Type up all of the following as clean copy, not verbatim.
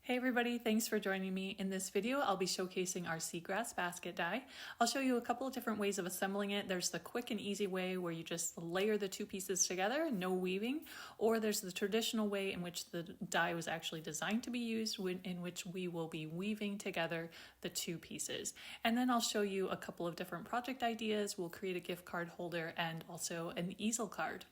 Hey everybody, thanks for joining me. In this video, I'll be showcasing our Seagrass Basket die. I'll show you a couple of different ways of assembling it. There's the quick and easy way where you just layer the two pieces together, no weaving, or there's the traditional way in which the die was actually designed to be used, in which we will be weaving together the two pieces. And then I'll show you a couple of different project ideas. We'll create a gift card holder and also an easel card.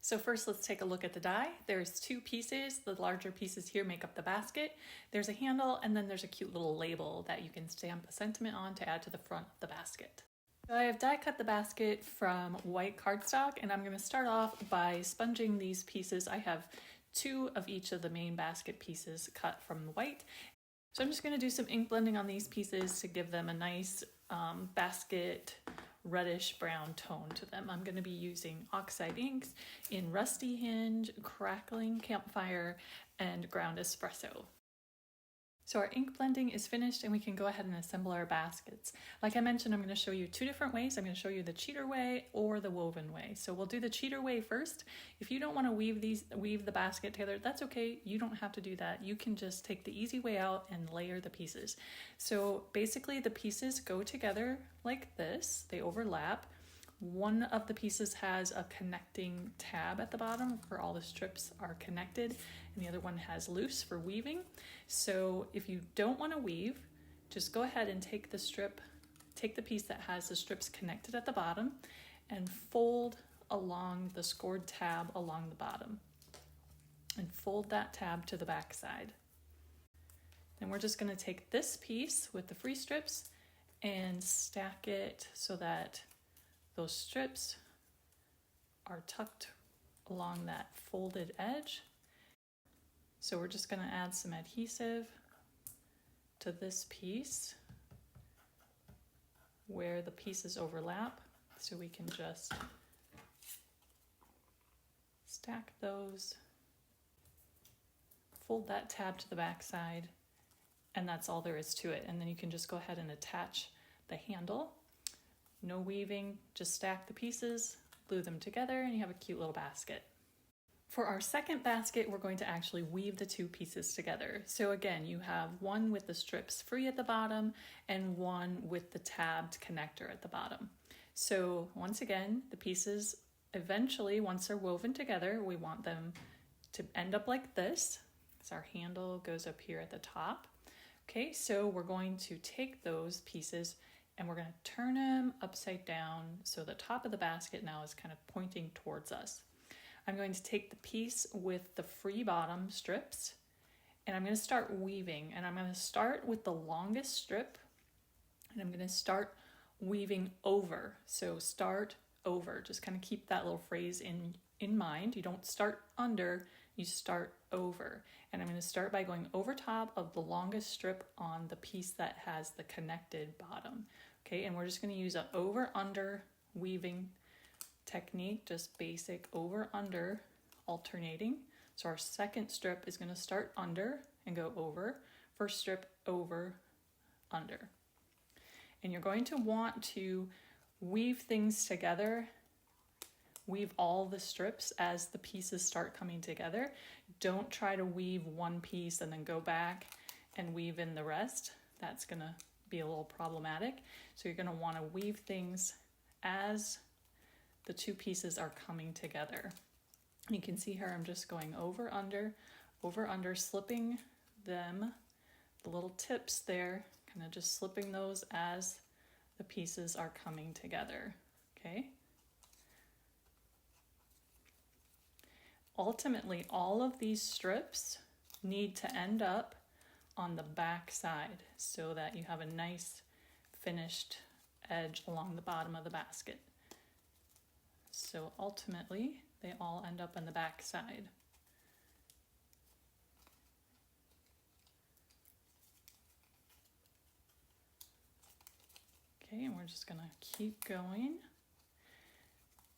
So first, let's take a look at the die. There's two pieces. The larger pieces here make up the basket. There's a handle, and then there's a cute little label that you can stamp a sentiment on to add to the front of the basket. So I have die cut the basket from white cardstock, and I'm going to start off by sponging these pieces. I have two of each of the main basket pieces cut from the white. So I'm just going to do some ink blending on these pieces to give them a nice basket reddish brown tone to them. I'm going to be using oxide inks in Rusty Hinge, Crackling Campfire, and Ground Espresso. So our ink blending is finished and we can go ahead and assemble our baskets. Like I mentioned, I'm going to show you two different ways. I'm going to show you the cheater way or the woven way. So we'll do the cheater way first. If you don't want to weave the basket together, that's okay. You don't have to do that. You can just take the easy way out and layer the pieces. So basically the pieces go together like this. They overlap. One of the pieces has a connecting tab at the bottom where all the strips are connected, and the other one has loose for weaving. So if you don't want to weave, just go ahead and take the piece that has the strips connected at the bottom and fold along the scored tab along the bottom. And fold that tab to the back side. Then we're just going to take this piece with the free strips and stack it so that those strips are tucked along that folded edge. So we're just going to add some adhesive to this piece where the pieces overlap, so we can just stack those, fold that tab to the back side, and that's all there is to it. And then you can just go ahead and attach the handle. No weaving, just stack the pieces, glue them together, and you have a cute little basket. For our second basket, we're going to actually weave the two pieces together. So again, you have one with the strips free at the bottom and one with the tabbed connector at the bottom. So once again, the pieces eventually, once they're woven together, we want them to end up like this. So our handle goes up here at the top. Okay, so we're going to take those pieces and we're going to turn them upside down so the top of the basket now is kind of pointing towards us. I'm going to take the piece with the free bottom strips and I'm going to start weaving, and I'm going to start with the longest strip and I'm going to start weaving over. So start over, just kind of keep that little phrase in mind. You don't start under, you start over. And I'm going to start by going over top of the longest strip on the piece that has the connected bottom. Okay, and we're just going to use an over-under weaving technique, just basic over-under alternating. So our second strip is going to start under and go over. First strip, over, under. And you're going to want to weave things together. Weave all the strips as the pieces start coming together. Don't try to weave one piece and then go back and weave in the rest. That's going to be a little problematic. So you're going to want to weave things as the two pieces are coming together. You can see here I'm just going over, under, slipping them, the little tips there, kind of just slipping those as the pieces are coming together. Okay. Ultimately, all of these strips need to end up on the back side so that you have a nice finished edge along the bottom of the basket. So ultimately, they all end up on the back side. Okay, and we're just going to keep going.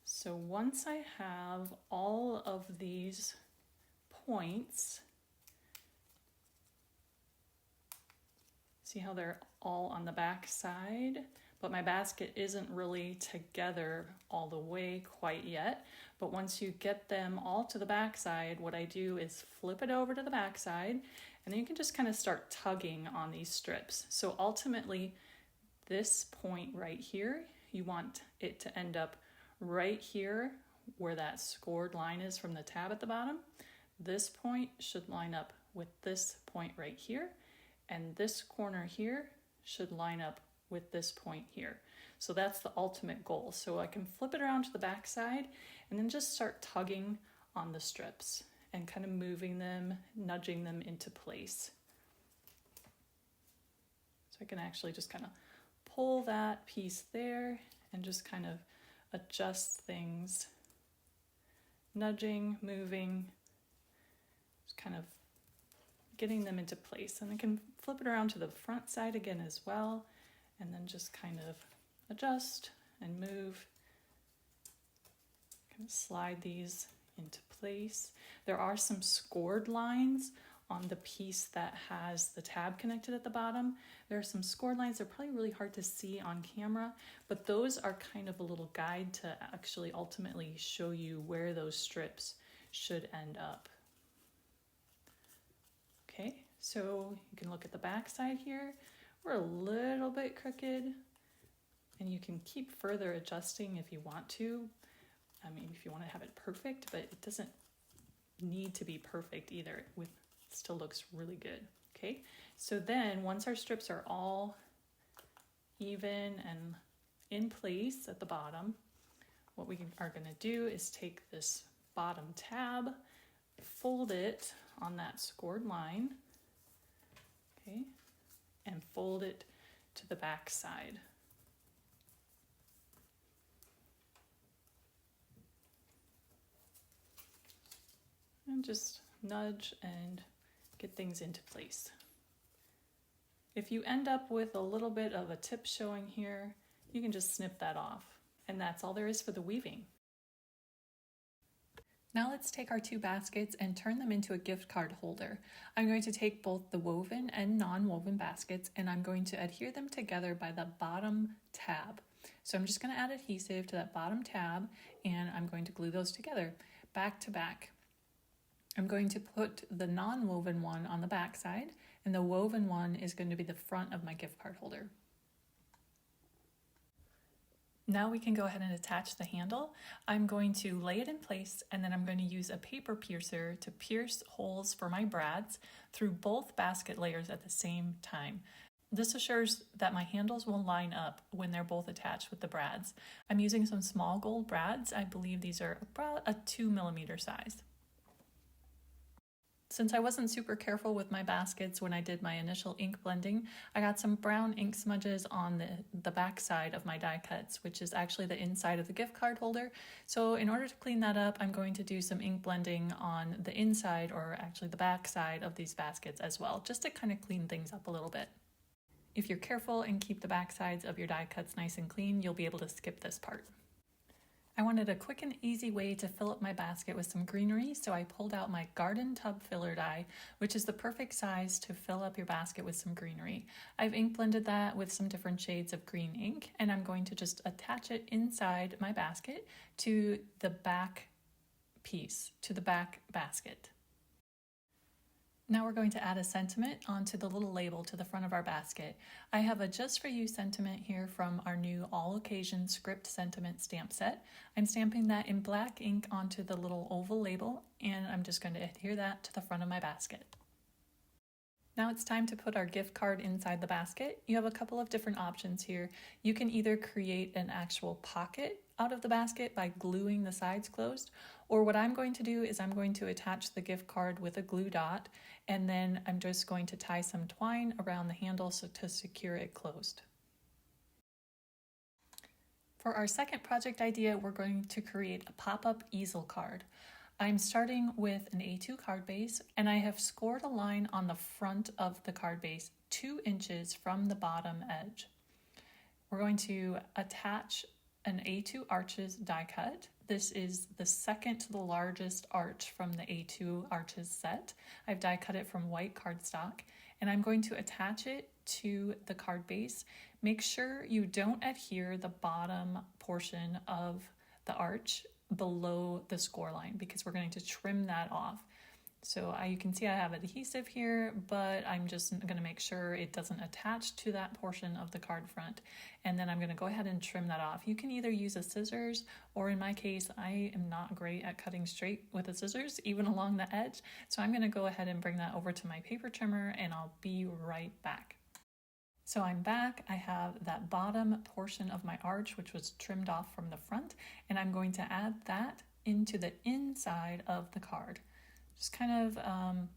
So once I have all of these points, see how they're all on the back side, but my basket isn't really together all the way quite yet. But once you get them all to the back side, what I do is flip it over to the back side, and then you can just kind of start tugging on these strips. So ultimately, this point right here, you want it to end up right here where that scored line is from the tab at the bottom. This point should line up with this point right here, and this corner here should line up with this point here. So that's the ultimate goal. So I can flip it around to the back side and then just start tugging on the strips and kind of moving them, nudging them into place. So I can actually just kind of pull that piece there and just kind of adjust things, nudging, moving, just kind of getting them into place. And I can flip it around to the front side again as well, and then just kind of adjust and move, kind of slide these into place. There are some scored lines on the piece that has the tab connected at the bottom. There are some scored lines. They're probably really hard to see on camera, but those are kind of a little guide to actually ultimately show you where those strips should end up. Okay, so you can look at the back side here. We're a little bit crooked, and you can keep further adjusting if you want to. I mean, if you want to have it perfect, but it doesn't need to be perfect either. It still looks really good. Okay, so then once our strips are all even and in place at the bottom, what we are going to do is take this bottom tab, fold it on that scored line, okay, and fold it to the back side. And just nudge and get things into place. If you end up with a little bit of a tip showing here, you can just snip that off. And that's all there is for the weaving. Now let's take our two baskets and turn them into a gift card holder. I'm going to take both the woven and non-woven baskets, and I'm going to adhere them together by the bottom tab. So I'm just going to add adhesive to that bottom tab, and I'm going to glue those together back to back. I'm going to put the non-woven one on the back side, and the woven one is going to be the front of my gift card holder. Now we can go ahead and attach the handle. I'm going to lay it in place, and then I'm going to use a paper piercer to pierce holes for my brads through both basket layers at the same time. This assures that my handles will line up when they're both attached with the brads. I'm using some small gold brads. I believe these are about a 2mm size. Since I wasn't super careful with my baskets when I did my initial ink blending, I got some brown ink smudges on the back side of my die cuts, which is actually the inside of the gift card holder. So in order to clean that up, I'm going to do some ink blending on the inside, or actually the back side of these baskets as well, just to kind of clean things up a little bit. If you're careful and keep the back sides of your die cuts nice and clean, you'll be able to skip this part. I wanted a quick and easy way to fill up my basket with some greenery, so I pulled out my garden tub filler die, which is the perfect size to fill up your basket with some greenery. I've ink blended that with some different shades of green ink, and I'm going to just attach it inside my basket to the back piece, to the back basket. Now we're going to add a sentiment onto the little label to the front of our basket. I have a Just For You sentiment here from our new All Occasion Script Sentiment stamp set. I'm stamping that in black ink onto the little oval label, and I'm just going to adhere that to the front of my basket. Now it's time to put our gift card inside the basket. You have a couple of different options here. You can either create an actual pocket out of the basket by gluing the sides closed, or what I'm going to do is I'm going to attach the gift card with a glue dot, and then I'm just going to tie some twine around the handle to secure it closed. For our second project idea, we're going to create a pop-up easel card. I'm starting with an A2 card base, and I have scored a line on the front of the card base 2 inches from the bottom edge. We're going to attach an A2 arches die cut. This is the second to the largest arch from the A2 arches set. I've die cut it from white cardstock, and I'm going to attach it to the card base. Make sure you don't adhere the bottom portion of the arch below the score line because we're going to trim that off. So you can see I have adhesive here, but I'm just going to make sure it doesn't attach to that portion of the card front. And then I'm going to go ahead and trim that off. You can either use a scissors, or in my case, I am not great at cutting straight with the scissors, even along the edge. So I'm going to go ahead and bring that over to my paper trimmer, and I'll be right back. So I'm back. I have that bottom portion of my arch, which was trimmed off from the front, and I'm going to add that into the inside of the card. Just kind of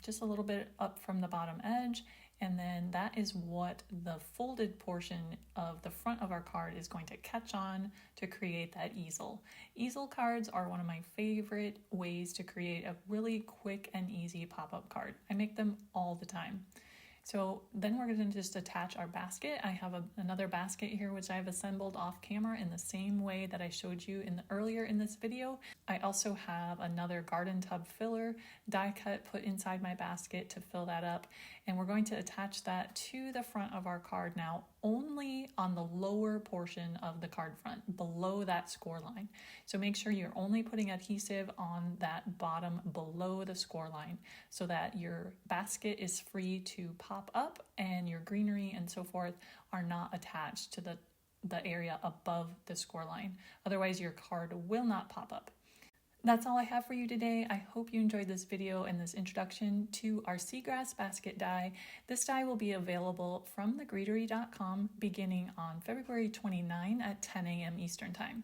just a little bit up from the bottom edge, and then that is what the folded portion of the front of our card is going to catch on to create that easel. Easel cards are one of my favorite ways to create a really quick and easy pop-up card. I make them all the time. So then we're going to just attach our basket. I have another basket here which I've assembled off camera in the same way that I showed you earlier in this video. I also have another garden tub filler die cut put inside my basket to fill that up, and we're going to attach that to the front of our card now, only on the lower portion of the card front, below that score line. So make sure you're only putting adhesive on that bottom below the score line so that your basket is free to pop up and your greenery and so forth are not attached to the area above the score line. Otherwise, your card will not pop up. That's all I have for you today. I hope you enjoyed this video and this introduction to our Seagrass Basket die. This die will be available from thegreetery.com beginning on February 29 at 10 a.m. Eastern Time.